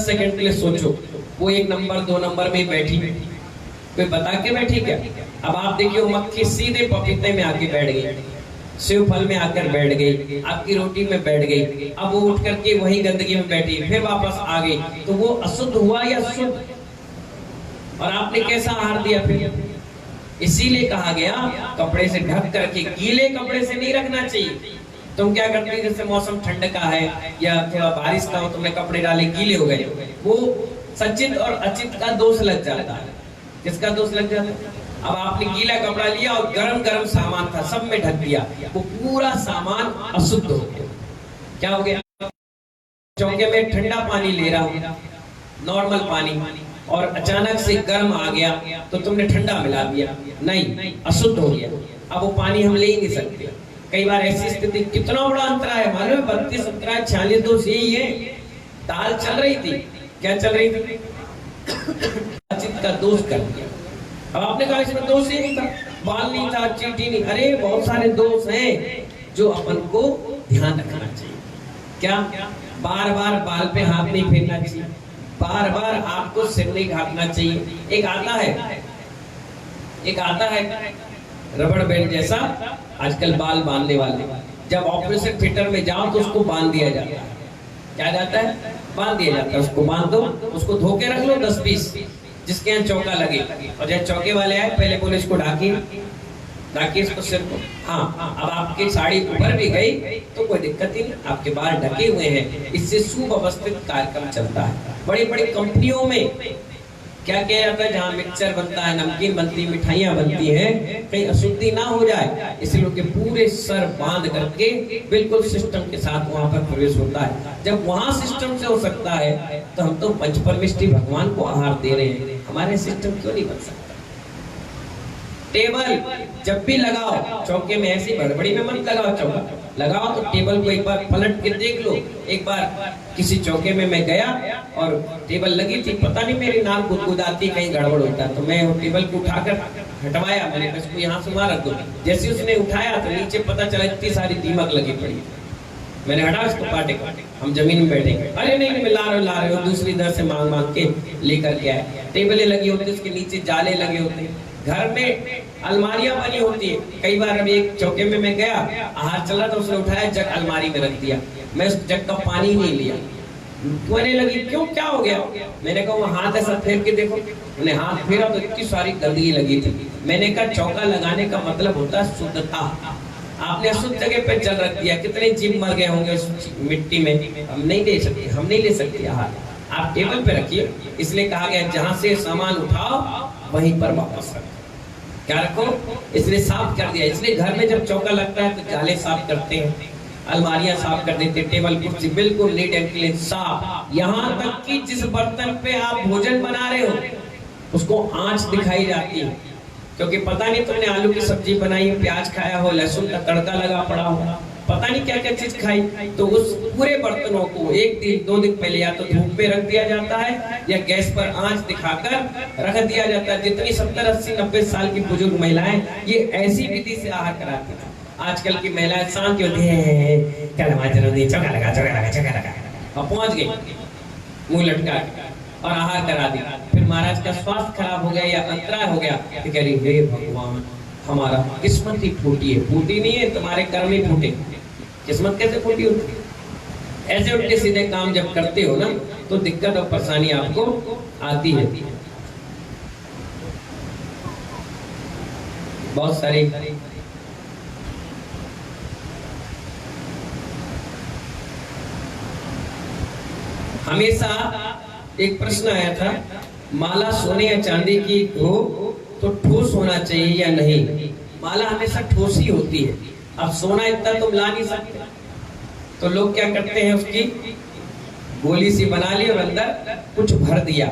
सेकंड के लिए सोचो, वो 1 नंबर 2 नंबर में बैठी, कोई बता के बैठी क्या? अब आप देखिए, मक्खी सीधे पपीते में आके बैठ गई, सेव फल में आकर बैठ गई, आपकी रोटी में बैठ गई। अब वो उठ करके वही गंदगी में बैठी, फिर वापस आ गई, तो वो अशुद्ध हुआ या शुद्ध? और आपने कैसा आहार दिया फिर? इसीलिए कहा गया कपड़े से ढक करके, गीले कपड़े से नहीं रखना चाहिए। तुम क्या करते, जैसे मौसम ठंड का है या थोड़ा बारिश का हो, तुमने कपड़े डाले, गीले हो गए, वो सचित और अचित का दोष लग जाता है। किसका दोष लग जाता है? अब आपने गीला कपड़ा लिया और गरम सामान था, सब में ढक दिया, वो पूरा सामान अशुद्ध हो गया। क्या हो गया? चौके में ठंडा पानी ले रहा हूं, नॉर्मल पानी, और अचानक से गर्म आ गया तो तुमने ठंडा मिला दिया, नहीं, अशुद्ध हो गया। अब वो पानी हम ले ही नहीं सकते। कई बार ऐसी स्थिति, कितना बड़ा अंतर है मालूम है? 32 अंतराय 46 दोष यही है। दाल चल रही थी, क्या चल रही थी? अचित का दोष कर दिया। अब आपने कहा इसमें दोष ही नहीं था, बाल नहीं था, चीटी नहीं। अरे बहुत सारे दोष हैं जो अपन को ध्यान रखना चाहिए। क्या? बार बार बाल पे हाथ नहीं फेरना चाहिए, बार बार आपको सिर नहीं घाटना चाहिए। एक आता है रबड़ बैंड जैसा, आजकल बाल बांधने वाले, जब ऑपरेशन थिएटर में जाओ तो उसको बांध दिया जाता है। क्या जाता है? बांध दिया जाता है। उसको बांध दो, उसको धो के रख लो 10-20, जिसके यहाँ चौका लगे, और जब चौके वाले आए पहले बोले इसको ढाकिए, ताकि इसको सिर को, हाँ अब आपकी साड़ी ऊपर भी गई तो कोई दिक्कत ही नहीं, आपके बाल ढके हुए हैं, इससे सुव्यवस्थित कार्यक्रम चलता है। बड़ी बड़ी कंपनियों में क्या किया जाता है, जहाँ मिक्सचर बनता है, नमकीन बनती है, मिठाइयाँ बनती हैं, कहीं अशुद्धि ना हो जाए इसलिए लोग के पूरे सर बांध करके बिल्कुल सिस्टम के साथ वहां पर प्रवेश होता है। जब वहां सिस्टम से हो सकता है तो हम तो पंचपरमेष्ठी भगवान को आहार दे रहे हैं, हमारे सिस्टम क्यों नहीं बन सकता। टेबल जब भी लगाओ चौके में ऐसी बड़बड़ी में मत लगाओ, चौका लगाओ तो टेबल को एक बार पलट के देख लो। एक बार किसी चौके में मैं गया और टेबल लगी थी, पता नहीं मेरी नाक गुदगुदाती कहीं गड़बड़ होता, तो मैं वो टेबल को उठाकर हटवाया, मैंने कहा इसको यहाँ से वहां रख दो। जैसे उसने उठाया तो नीचे पता चला इतनी सारी दीमक लगी पड़ी। मैंने हटा इसको पाटे, हम जमीन में बैठेंगे। अरे नहीं मैं ला रहे हो, दूसरी इधर से मांग मांग के लेकर के आए। टेबलें लगी होती है, उसके नीचे जाले लगे होते हैं, घर में अलमारियां बनी होती है। कई बार अभी एक चौके में मैं गया, आहार चला तो उसने उठाया जग अलमारी में रख दिया, मैं उस जग का पानी नहीं लिया। कहने लगी क्यों, क्या हो गया? मैंने कहा हाथ ऐसा फेर के देखो, मैंने हाथ फेरा तो इतनी सारी गंदगी लगी थी। मैंने कहा चौका लगाने का मतलब होता है शुद्धता, आपने अशुद्ध जगह पे जल रख दिया, कितने जीव मर गए होंगे उस मिट्टी में। हम नहीं ले सकते, हम नहीं ले सकते आहार, आप टेबल पे रखिए। इसलिए कहा गया जहां से सामान उठाओ वहीं पर वापस रखो। क्या रखो? इसलिए साफ कर दिया। इसलिए घर में जब चौका लगता है तो जाले साफ करते हैं, अलमारियां साफ कर देते, टेबल कुर्सी बिल्कुल नीट एंड क्लीन साफ। यहाँ तक कि जिस बर्तन पे आप भोजन बना रहे हो उसको आंच दिखाई जाती है, क्योंकि पता नहीं तुमने आलू की सब्जी बनाई है, प्याज खाया हो, लहसुन का तड़का लगा पड़ा हो, पता नहीं क्या क्या चीज खाई, तो उस पूरे बर्तनों को एक दिन 2 दिन पहले या तो धूप में रख दिया जाता है या गैस पर आंच दिखाकर रख दिया जाता है। जितनी 70, 80, 90 साल की बुजुर्ग महिलाएं ये ऐसी विधि से आहार कराती हैं। आजकल की महिलाएं शांत होती है, चौका लगा और पहुंच गई मुंह लटका और आहार करा दी। फिर महाराज का स्वास्थ्य खराब हो गया या अंतराय हो गया, तो कह रही हे भगवान हमारा किस्मत ही फूटी है। फूटी नहीं है, तुम्हारे कर्म ही फूटे। किस्मत कैसे फूटी होती है? ऐसे उल्टे सीधे काम जब करते हो ना तो दिक्कत और परेशानी आपको आती है। बहुत सारी हमेशा एक प्रश्न आया था, माला सोने या चांदी की हो तो ठोस होना चाहिए या नहीं? माला हमेशा ठोस ही होती है। अब सोना इतना तुम ला नहीं सकते, तो लोग क्या करते हैं उसकी गोली सी बना ली और अंदर कुछ भर दिया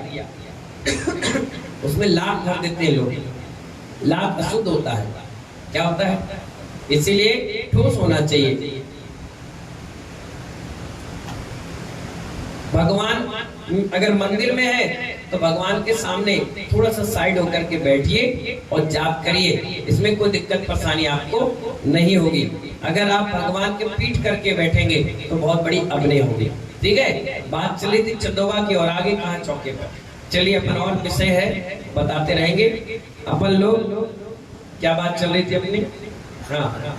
उसमें लाख भर देते हैं लोग। लाख अशुद्ध होता है, क्या होता है? इसीलिए ठोस होना चाहिए। भगवान अगर मंदिर में है तो भगवान के सामने थोड़ा सा साइड होकर के बैठिए और जाप करिए, इसमें कोई दिक्कत परेशानी आपको नहीं होगी। अगर आप भगवान के पीठ करके बैठेंगे तो बहुत बड़ी अबने होगी। ठीक है, बात चली थी चंदोबा की और आगे कहाँ चौके पर। चलिए अपन और विषय है बताते रहेंगे। अपन लोग क्या बात चल रही थी अपनी? हाँ,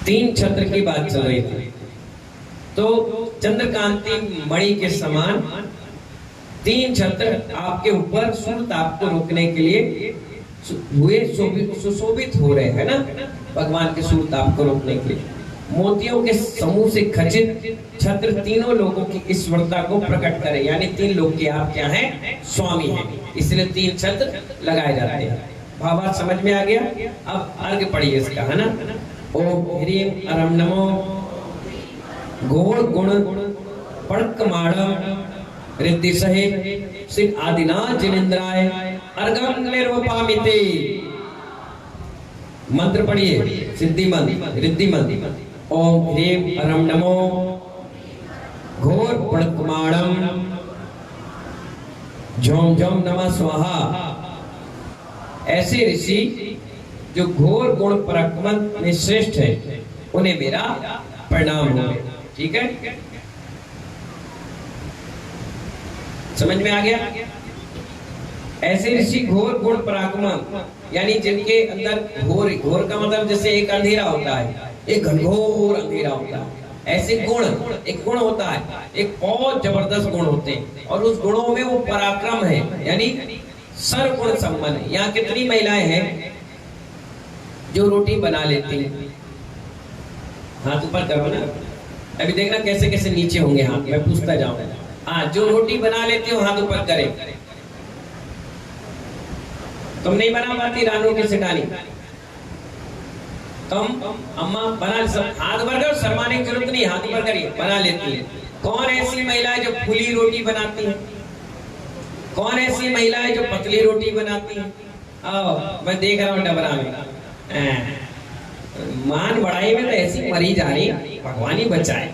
3 छत्र की बात चल रही थी। तो चंद्रकांति मणि के समान 3 छत्र आपके ऊपर सूर्य आपको रोकने के लिए हुए सुशोभित हो रहे हैं ना, भगवान के सूर्य आपको रोकने के लिए। मोतियों के समूह से खचित छत्र तीनों लोगों की ईश्वरता को प्रकट करे, यानी 3 लोग के आप क्या हैं? स्वामी हैं, इसलिए 3 छत्र लगाए जाते हैं। भावार्थ समझ में आ गया? अब अर्घ पढ़िए इसका, है ना। ओम ह्रीम अरम नमो घोर गुण पड़कमाण रिद्धि सहित श्री आदिनाथ जिनेन्द्राय अर्घम निर्वपामिते। मंत्र पढ़िए, सिद्धि मंत्र, रिद्धि मंत्र। ओम ह्रीम अरम नमो घोर पड़कमाणम झोम झोम नमः स्वाहा। ऐसे ऋषि जो घोर गुण पराक्रम में श्रेष्ठ है उन्हें मेरा प्रणाम हो। ठीक है, समझ में आ गया? ऐसे ऋषि घोर गुण पराक्रम, यानी जिनके अंदर घोर, घोर का मतलब जैसे एक अंधेरा होता है, एक घनघोर अंधेरा होता है, ऐसे गुण, एक गुण होता है, एक बहुत जबरदस्त गुण होते हैं और उस गुणों में वो पराक्रम है, यानी सर्वगुण संपन्न है। यहाँ कितनी महिलाएं हैं जो रोटी बना लेती हैं? हाथ ऊपर करो ना, अभी देखना कैसे कैसे नीचे होंगे हाथ, मैं पूछता जाऊंगा। हाँ, जो रोटी बना लेती हो हाथ ऊपर करे। तुम नहीं बना पाती रानू की सिटानी? तुम अम्मा बना, सब हाथ ऊपर करो, शर्माने की जरूरत नहीं, हाथ ऊपर करिए, बना लेती है। कौन ऐसी महिला है जो फूली रोटी बनाती है? कौन ऐसी महिला है जो पतली रोटी बनाती है? आओ, मैं देख रहा हूँ डबरा में। मान बढ़ाई में तो ऐसी मरी जा रही, भगवान ही बचाए।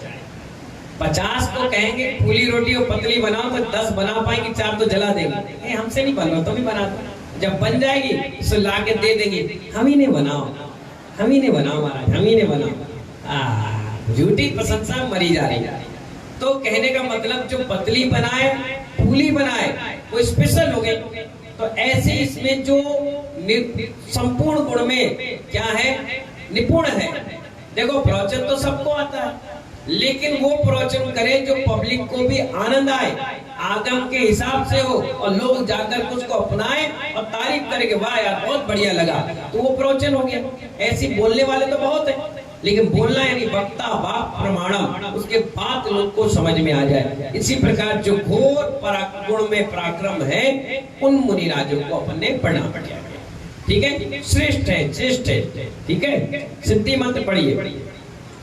50 को कहेंगे फूली रोटी और पतली बनाओ तो 10 बना पाएंगे, 4 तो जला देंगे। हमसे नहीं बन रहा, तुम ही बना दो। जब बन जाएगी उसे ला के दे देंगे, हम ही ने बनाओ, हम ही ने बनाओ महाराज, हम ही ने बनाओ। झूठी प्रशंसा मरी जा रही है। तो कहने का मतलब जो पतली बनाए फूली बनाए वो स्पेशल हो गए। तो ऐसे इसमें जो संपूर्ण गुण में क्या है, निपुण है। देखो प्रवचन तो सबको आता है, लेकिन वो प्रवचन करे जो पब्लिक को भी आनंद आए, आगम के हिसाब से हो, और लोग जाकर के उसको अपनाए और तारीफ करेंगे, वाह यार बहुत बढ़िया लगा, तो वो प्रवचन हो गया। ऐसी बोलने वाले तो बहुत है, लेकिन बोलना यानी वक्ता बाप प्रमाणम, उसके बाद लोग को समझ में आ जाए। इसी प्रकार जो घोर गुण में पराक्रम है, उन मुनिराजों को अपन ने पढ़ना पड़ेगा। ठीक है, श्रेष्ठ है, श्रेष्ठ है। ठीक है, सिद्धि मंत्र पढ़िए।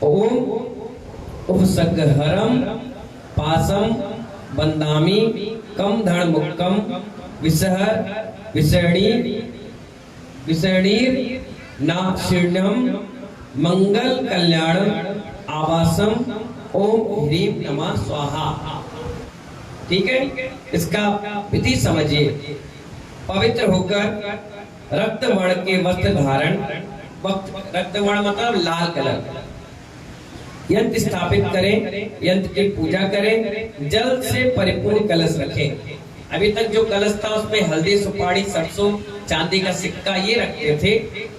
ओम उपसर्गहरम पासम बंदामी कम धन मुक्कम विसहर विसरणीर नाक्षिण्यम मंगल कल्याण आवासम ओम ह्रीम नमः स्वाहा। ठीक है, इसका विधि समझिए। पवित्र होकर रक्त वर्ण के वस्त्र धारण, रक्त वर्ण मतलब लाल कलर, यंत्र स्थापित करें, यंत्र की पूजा करें, जल से परिपूर्ण कलश रखें। अभी तक जो कलश था उसमें हल्दी, सुपारी, सरसों, चांदी का सिक्का ये रखते थे।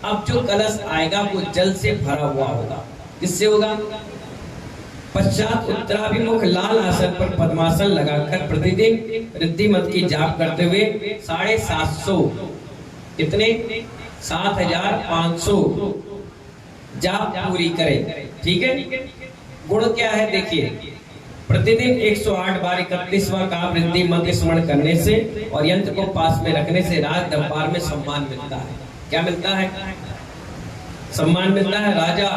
अब जो कलश आएगा वो जल से भरा हुआ होगा। किससे होगा? पश्चात उत्तराभिमुख लाल आसन पर पद्मासन लगाकर प्रतिदिन रिद्धि मंत्र की जाप करते हुए 750 कितने 7500 जाप पूरी करें। ठीक है, गुण क्या है देखिए। प्रतिदिन 108 बार 31वां काव्य रिद्धि मंत्र स्मरण करने से और यंत्र को पास में रखने से राज दरबार में सम्मान मिलता है। क्या मिलता है? सम्मान मिलता है। राजा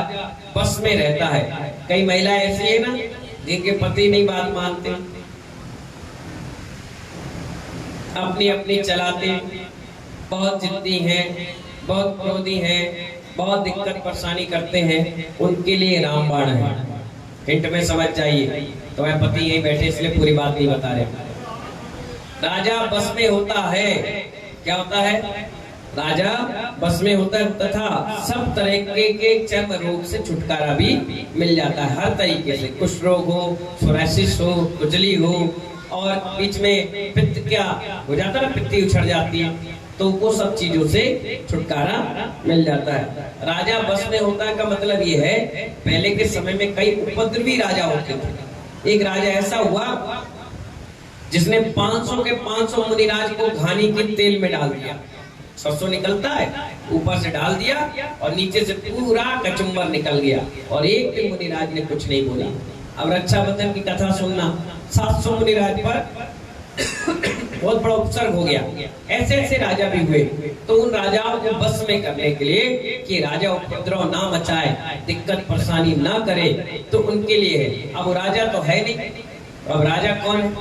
बस में रहता है। कई महिलाएं ऐसी है ना जिनके पति नहीं बात मानते, अपनी अपनी चलाते, बहुत जिद्दी हैं, बहुत क्रोधी हैं, बहुत दिक्कत परेशानी करते हैं, उनके लिए रामबाण है। हिंट में समझ जाइए। तो मैं पति यहीं बैठे इसलिए पूरी बात नहीं बता रहे। राजा बस में होता है। क्या होता है? राजा बस में होता है तथा सब तरह के चर्म रोग से छुटकारा भी मिल जाता है। हर तरीके से, कुष्ठ रोग हो, सोरायसिस हो, खुजली हो, और बीच में पित्त क्या हो जाता है ना, पित्ती उछड़ जाती है, तो वो सब चीजों से छुटकारा मिल जाता है। राजा बस में होता का मतलब ये है, पहले के समय में कई उपद्रवी राजा होते थे। एक राजा ऐसा हुआ जिसने 500 के 500 मुनिराज को घानी के तेल में डाल दिया। सरसों निकलता है, ऊपर से डाल दिया और नीचे से पूरा कचुम्बर निकल गया, और एक भी मुनिराज ने कुछ नहीं बोला। अब रक्षाबंधन की कथा सुनना, 700 मुनिराज पर बहुत बड़ा उपसर्ग हो गया। ऐसे ऐसे राजा भी हुए। तो उन राजाओं को बस में करने के लिए कि राजा उपद्रव ना मचाए, दिक्कत परेशानी ना करे, तो उनके लिए है। अब राजा तो है नहीं, अब राजा कौन है?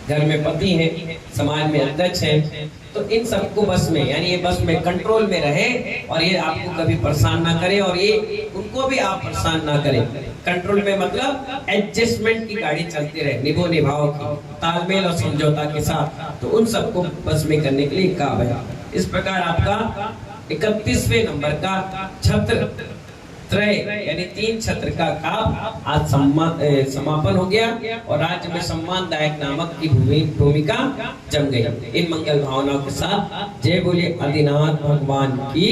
घर में पति है, समाज में अध्यक्ष है। तो इन सबको बस में, यानी ये बस में कंट्रोल में रहे और ये आपको कभी परेशान ना करे और ये उनको भी आप परेशान ना करें। कंट्रोल में मतलब एडजस्टमेंट की गाड़ी चलती रहे, निभो निभाव की, तालमेल और समझौता के साथ। तो उन सबको बस में करने के लिए काव्य है। इस प्रकार आपका 31वें नंबर का छत्र त्रय यानी 3 छत्र का काव्य आज समापन हो गया और राज्य में सम्मानदायक नामक की भूमिका जम गई। इन मंगल भावनाओं के साथ जय बोले आदिनाथ भगवान की।